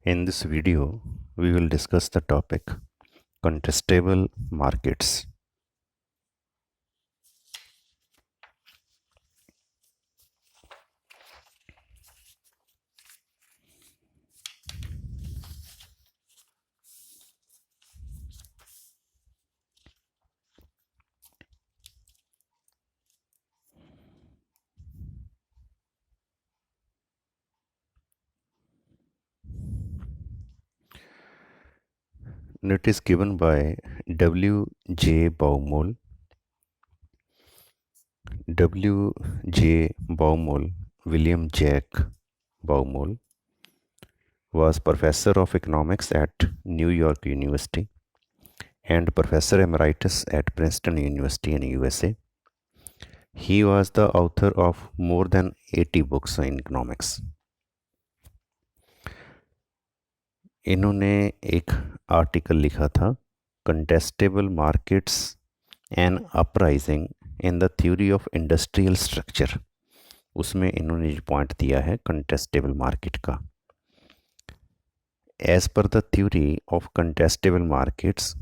In this video, we will discuss the topic contestable markets. And it is given by W. J. Baumol. W. J. Baumol, William Jack Baumol, was professor of economics at New York University and professor emeritus at Princeton University in USA. He was the author of more than 80 books in economics. इन्होंने एक article लिखा था contestable markets and uprising in the theory of industrial structure. उसमें इन्होंने जो point दिया है contestable market का, as per the theory of contestable markets,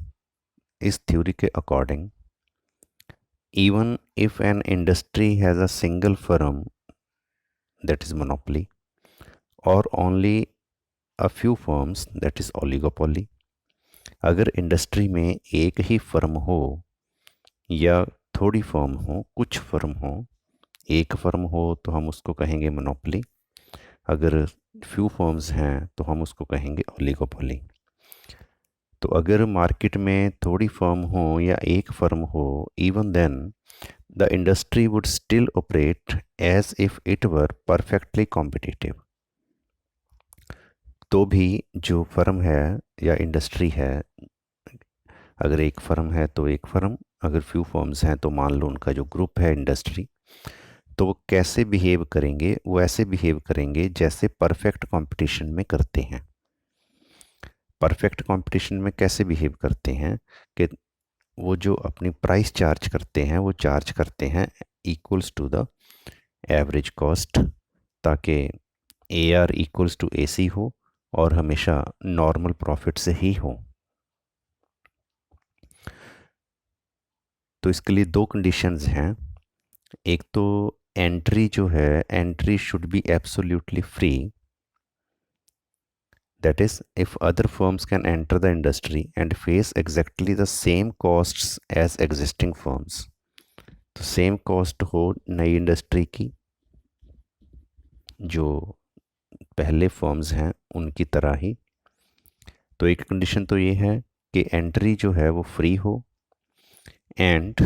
इस थ्योरी के according even if an industry has a single firm, that is monopoly, or only a few firms, that is oligopoly, अगर इंडस्ट्री में एक ही firm हो या थोड़ी फर्म हो, कुछ फर्म हो, एक फर्म हो तो हम उसको कहेंगे मोनोपोली, अगर फ्यू फर्म्स हैं तो हम उसको कहेंगे ओलिगोपोली। तो अगर मार्केट में थोड़ी फर्म हो या एक फर्म हो, even then the industry would still operate as if it were perfectly competitive. तो भी जो फर्म है या इंडस्ट्री है, अगर एक फर्म है तो एक फर्म, अगर फ्यू फर्म्स हैं तो मान लो उनका जो ग्रुप है इंडस्ट्री, तो वो कैसे बिहेव करेंगे, वो ऐसे बिहेव करेंगे जैसे परफेक्ट कंपटीशन में करते हैं। परफेक्ट कंपटीशन में कैसे बिहेव करते हैं कि वो जो अपनी प्राइस चार्ज करते हैं वो चार्ज करते हैं equals to the average cost, ताकि A R equals to A C हो और हमेशा नॉर्मल प्रॉफिट से ही हो। तो इसके लिए दो कंडीशंस हैं। एक तो एंट्री जो है, entry should be absolutely free, that is if other firms can enter the industry and face exactly the same costs as existing firms, तो सेम कॉस्ट हो नई इंडस्ट्री की, जो पहले फर्म्स हैं उनकी तरह ही। तो एक कंडीशन तो ये है कि एंट्री जो है वो फ्री हो एंड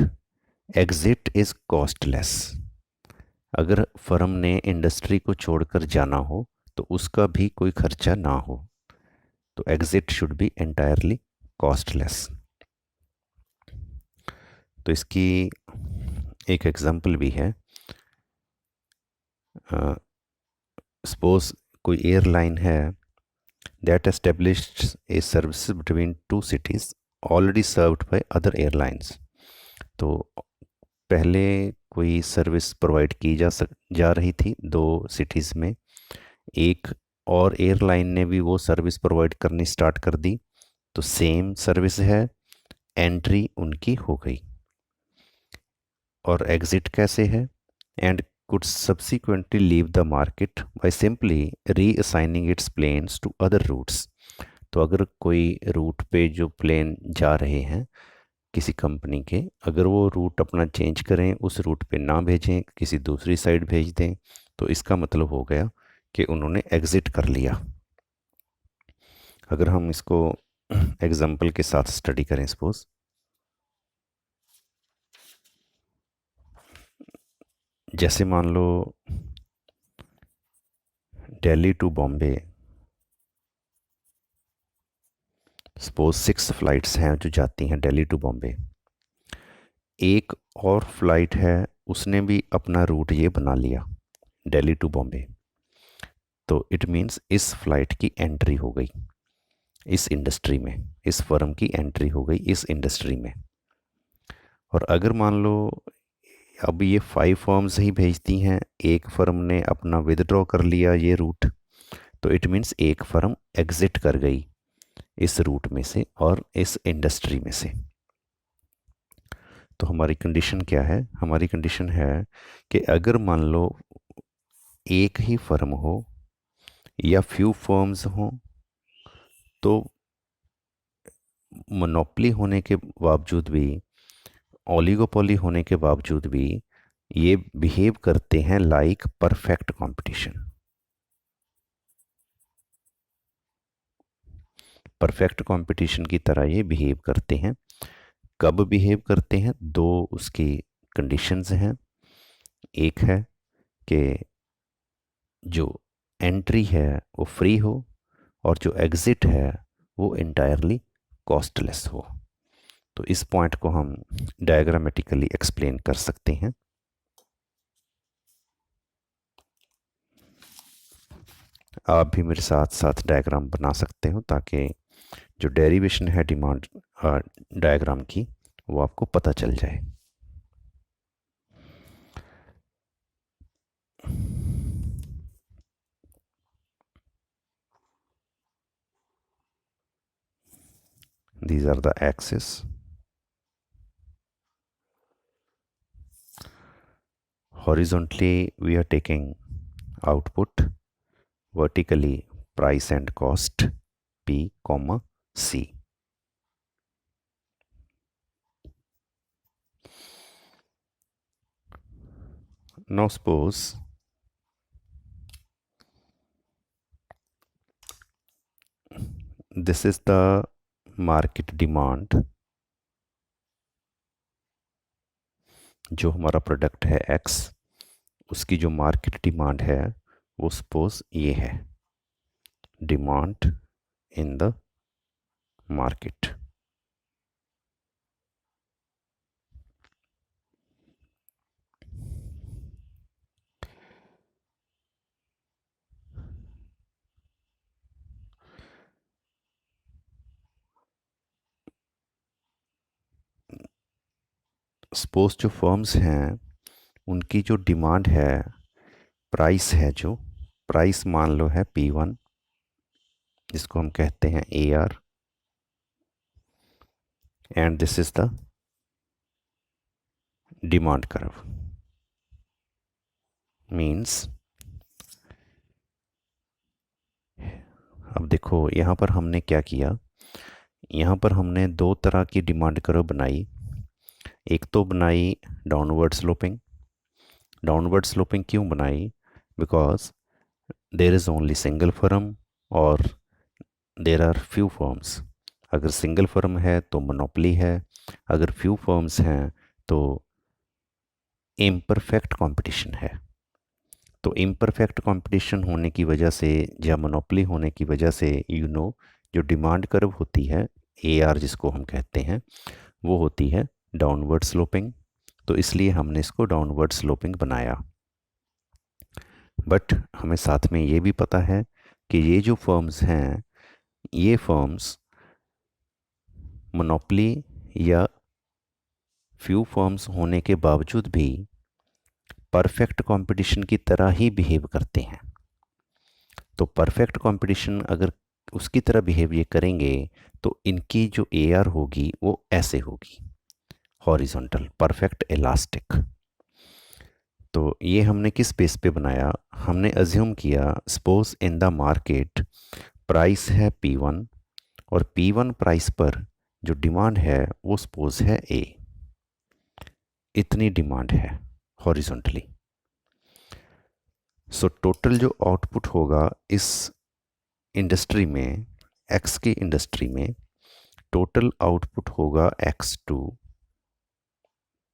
एग्जिट इज़ कॉस्टलेस। अगर फर्म ने इंडस्ट्री को छोड़कर जाना हो तो उसका भी कोई खर्चा ना हो, तो exit should be entirely costless. तो इसकी एक एग्जांपल भी है। सपोज कोई एयरलाइन है that established a service between two cities already served by other airlines. तो पहले कोई सर्विस प्रोवाइड की जा रही थी दो सिटीज़ में, एक और एयरलाइन ने भी वो सर्विस प्रोवाइड करनी स्टार्ट कर दी, तो सेम सर्विस है, एंट्री उनकी हो गई। और एग्जिट कैसे है? And could subsequently leave the market by simply reassigning its planes to other routes। तो अगर कोई रूट पे जो प्लेन जा रहे हैं किसी कंपनी के, अगर वो रूट अपना चेंज करें, उस रूट पे ना भेजें, किसी दूसरी साइड भेज दें, तो इसका मतलब हो गया कि उन्होंने एग्ज़िट कर लिया। अगर हम इसको एग्जाम्पल के साथ स्टडी करें, सपोज जैसे मान लो Delhi to Bombay, suppose 6 flights हैं जो जाती हैं दिल्ली टू बॉम्बे, एक और फ्लाइट है उसने भी अपना रूट ये बना लिया दिल्ली टू बॉम्बे, तो इट मीन्स इस फ्लाइट की एंट्री हो गई इस इंडस्ट्री में, इस फर्म की एंट्री हो गई इस इंडस्ट्री में। और अगर मान लो अब ये 5 फर्म्स ही भेजती हैं, एक फर्म ने अपना विदड्रॉ कर लिया ये रूट, तो इट मीन्स एक फर्म एग्जिट कर गई इस रूट में से और इस इंडस्ट्री में से। तो हमारी कंडीशन क्या है? हमारी कंडीशन है कि अगर मान लो एक ही फर्म हो या फ्यू फर्म्स हों, तो मोनोपोली होने के बावजूद भी, ओलिगोपोली होने के बावजूद भी, ये बिहेव करते हैं like perfect competition. Perfect competition की तरह ये बिहेव करते हैं। कब बिहेव करते हैं? दो उसकी कंडीशंस हैं। एक है कि जो एंट्री है वो फ्री हो और जो एग्ज़िट है वो इंटायरली कॉस्टलेस हो। तो इस पॉइंट को हम डायग्रामेटिकली एक्सप्लेन कर सकते हैं। आप भी मेरे साथ साथ डायग्राम बना सकते हो ताकि जो डेरिवेशन है डिमांड डायग्राम की वो आपको पता चल जाए। These are the axes. Horizontally, we are taking output. Vertically, price and cost, P, comma, C. Now suppose this is the market demand, जो हमारा प्रोडक्ट है X, उसकी जो मार्केट डिमांड है वो सपोज ये है, demand in the market. Suppose जो फर्म्स हैं उनकी जो डिमांड है, प्राइस है, जो प्राइस मान लो है P1, जिसको हम कहते हैं AR, and this is the demand curve. Means अब देखो यहाँ पर हमने क्या किया, यहाँ पर हमने दो तरह की डिमांड कर्व बनाई। एक तो बनाई डाउनवर्ड स्लोपिंग। डाउनवर्ड स्लोपिंग क्यों बनाई? Because there is only single firm और देर आर फ्यू फर्म्स। अगर सिंगल फर्म है तो मोनोपोली है, अगर फ्यू फर्म्स हैं तो इम्परफेक्ट कंपटीशन है। तो इम्परफेक्ट कंपटीशन होने की वजह से या मोनोपोली होने की वजह से जो डिमांड कर्व होती है AR जिसको हम कहते हैं, वो होती है डाउनवर्ड स्लोपिंग। तो इसलिए हमने इसको डाउनवर्ड स्लोपिंग बनाया। बट हमें साथ में ये भी पता है कि ये जो फर्म्स हैं, ये फर्म्स मोनोपोली या फ्यू फर्म्स होने के बावजूद भी परफेक्ट कंपटीशन की तरह ही बिहेव करते हैं। तो परफेक्ट कंपटीशन अगर उसकी तरह बिहेव ये करेंगे तो इनकी जो AR होगी वो ऐसे होगी, हॉरिजॉन्टल, परफेक्ट इलास्टिक। तो ये हमने किस बेस पे बनाया? हमने अज्यूम किया suppose in the market price है P1 और P1 प्राइस पर जो डिमांड है वो सपोज है A। इतनी डिमांड है हॉरिजॉन्टली। सो टोटल जो आउटपुट होगा इस इंडस्ट्री में, X की इंडस्ट्री में, टोटल आउटपुट होगा X2।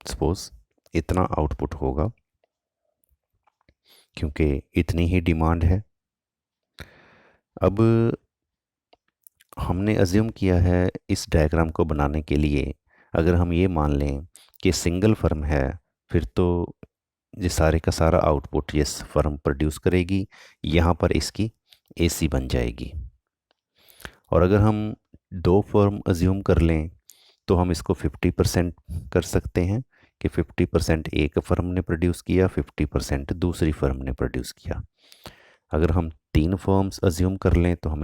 सपोज इतना आउटपुट होगा क्योंकि इतनी ही डिमांड है। अब हमने अज्यूम किया है इस डायग्राम को बनाने के लिए, अगर हम ये मान लें कि सिंगल फर्म है, फिर तो ये सारे का सारा आउटपुट ये फर्म प्रोड्यूस करेगी, यहाँ पर इसकी AC बन जाएगी। और अगर हम दो फर्म अज्यूम कर लें तो हम इसको 50% कर सकते हैं कि 50% एक फर्म ने प्रोड्यूस किया, 50% दूसरी फर्म ने प्रोड्यूस किया। अगर हम 3 फर्म्स अज्यूम कर लें तो हम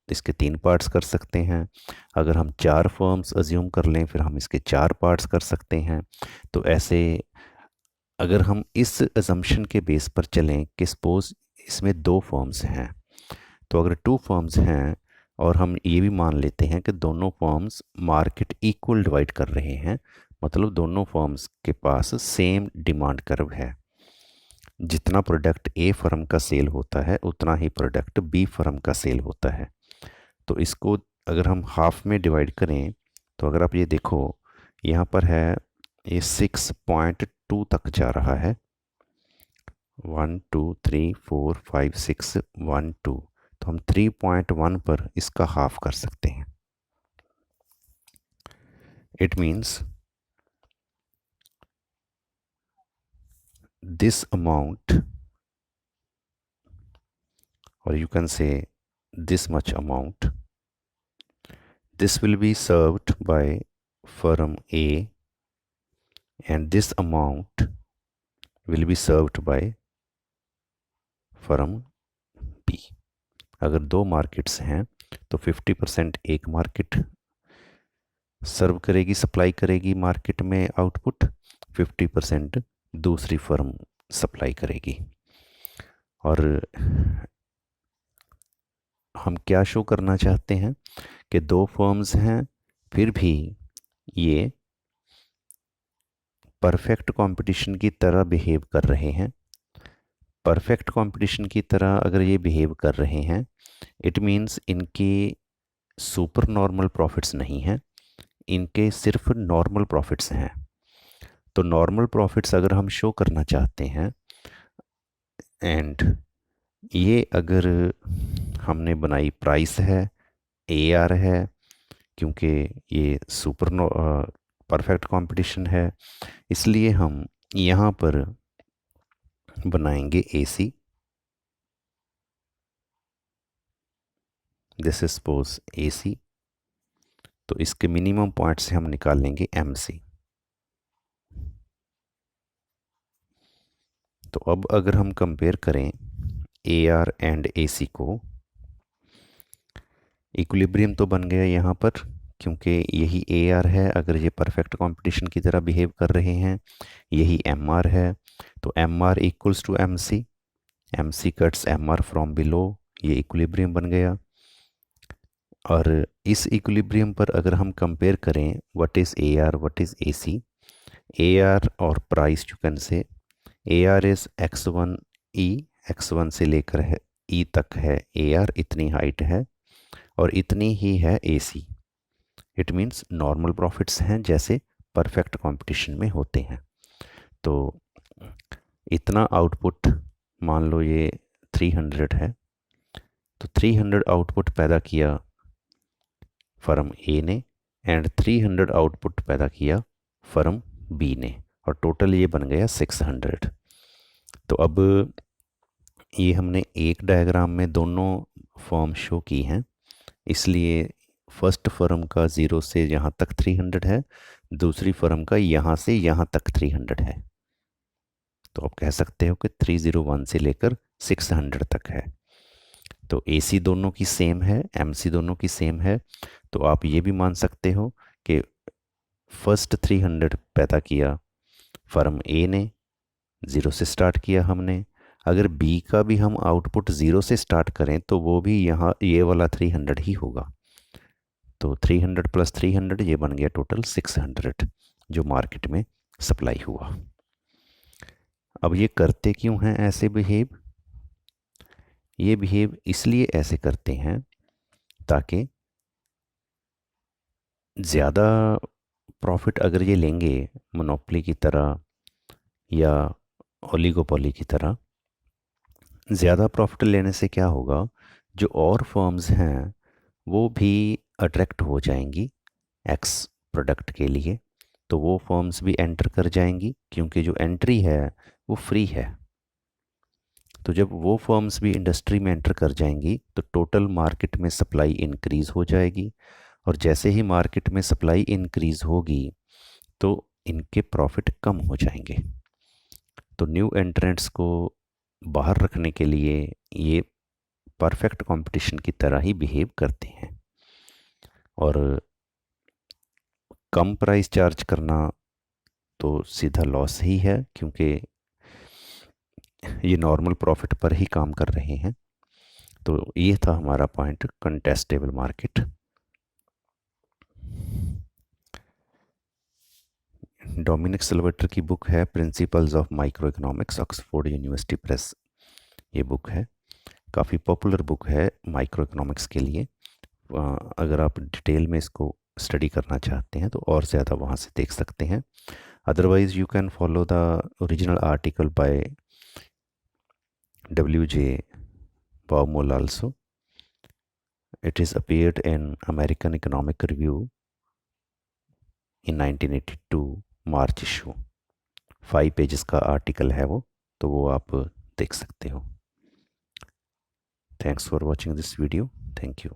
इसके 3 पार्ट्स कर सकते हैं। अगर हम 4 फर्म्स अज्यूम कर लें फिर हम इसके 4 पार्ट्स कर सकते हैं। तो ऐसे अगर हम इस अजम्पशन के बेस पर चलें कि सपोज इसमें 2 फर्म्स हैं, तो अगर 2 फर्म्स हैं और हम ये भी मान लेते हैं कि दोनों फर्म्स मार्केट इक्वल डिवाइड कर रहे हैं, मतलब दोनों फर्म्स के पास सेम डिमांड कर्व है, जितना प्रोडक्ट ए फर्म का सेल होता है उतना ही प्रोडक्ट बी फर्म का सेल होता है। तो इसको अगर हम हाफ में डिवाइड करें तो अगर आप ये देखो यहाँ पर है ये 6.2 तक जा रहा है, 1 2 3 4 5 6 1 2, तो हम 3.1 पर इसका हाफ कर सकते हैं। It means this amount, or you can say this much amount, this will be served by firm A and this amount will be served by firm B। अगर 2 मार्केट्स हैं तो 50% एक मार्केट सर्व करेगी, सप्लाई करेगी market में output, 50% दूसरी firm supply करेगी। और हम क्या शो करना चाहते हैं कि 2 फर्म्स हैं फिर भी ये परफेक्ट कंपटीशन की तरह बिहेव कर रहे हैं। परफेक्ट कंपटीशन की तरह अगर ये बिहेव कर रहे हैं, इट मीन्स इनके सुपर नॉर्मल प्रॉफिट्स नहीं हैं, इनके सिर्फ नॉर्मल प्रॉफिट्स हैं। तो नॉर्मल प्रॉफिट्स अगर हम शो करना चाहते हैं, एंड ये अगर हमने बनाई प्राइस है, AR है, क्योंकि ये सुपर परफेक्ट कंपटीशन है, इसलिए हम यहाँ पर बनाएंगे AC। This is suppose AC। तो इसके मिनिमम पॉइंट से हम निकाल लेंगे MC। तो अब अगर हम कंपेयर करें AR एंड AC को, इक्विलिब्रियम तो बन गया यहाँ पर, क्योंकि यही AR है अगर ये परफेक्ट कंपटीशन की तरह बिहेव कर रहे हैं, यही MR है। तो MR इक्वल्स टू MC, MC cuts MR from below, ये इक्विलिब्रियम बन गया। और इस इक्विलिब्रियम पर अगर हम कंपेयर करें what is AR what is AC, AR और price you can say AR is X1E, X1 से लेकर है E तक है AR, इतनी हाइट है, और इतनी ही है AC। It means normal profits हैं जैसे परफेक्ट कंपटीशन में होते हैं। तो इतना आउटपुट मान लो ये 300 है, तो 300 आउटपुट पैदा किया फर्म A ने एंड 300 आउटपुट पैदा किया फर्म B ने, और टोटल ये बन गया 600। तो अब ये हमने एक डायग्राम में दोनों फॉर्म शो की हैं, इसलिए फर्स्ट फर्म का 0 से यहाँ तक 300 है, दूसरी फर्म का यहाँ से यहाँ तक 300 है। तो आप कह सकते हो कि 301 से लेकर 600 तक है। तो AC दोनों की सेम है, MC दोनों की सेम है। तो आप ये भी मान सकते हो कि फर्स्ट 300 पैदा किया फर्म A ने, 0 से स्टार्ट किया हमने। अगर B का भी हम आउटपुट 0 से स्टार्ट करें तो वो भी यहाँ ये वाला 300 ही होगा। तो 300 प्लस 300 ये बन गया टोटल 600 जो मार्केट में सप्लाई हुआ। अब ये करते क्यों हैं ऐसे बिहेव? ये बिहेव इसलिए ऐसे करते हैं ताकि ज़्यादा प्रॉफिट अगर ये लेंगे मोनोपोली की तरह या ओलिगोपोली की तरह, ज़्यादा प्रॉफिट लेने से क्या होगा, जो और फर्म्स हैं वो भी अट्रैक्ट हो जाएंगी एक्स प्रोडक्ट के लिए, तो वो फर्म्स भी एंटर कर जाएंगी, क्योंकि जो एंट्री है वो फ्री है। तो जब वो फर्म्स भी इंडस्ट्री में एंटर कर जाएंगी तो टोटल मार्केट में सप्लाई इंक्रीज़ हो जाएगी, और जैसे ही मार्केट में सप्लाई इंक्रीज़ होगी तो इनके प्रॉफिट कम हो जाएंगे। तो न्यू एंट्रेंट्स को बाहर रखने के लिए ये परफेक्ट कंपटीशन की तरह ही बिहेव करते हैं। और कम प्राइस चार्ज करना तो सीधा लॉस ही है, क्योंकि ये नॉर्मल प्रॉफिट पर ही काम कर रहे हैं। तो ये था हमारा पॉइंट, कंटेस्टेबल मार्केट। डोमिनिक सिल्वेटर की बुक है principles of micro economics, Oxford university press ये बुक है। काफ़ी पॉपुलर बुक है माइक्रो इकोनॉमिक्स के लिए। अगर आप डिटेल में इसको स्टडी करना चाहते हैं तो और ज़्यादा वहाँ से देख सकते हैं। Otherwise you can follow the original article by W.J. Baumol also. It is appeared in American Economic Review in 1982 March issue. 5 pages का आर्टिकल है वो, तो वो आप देख सकते हो। Thanks for watching this video. Thank you.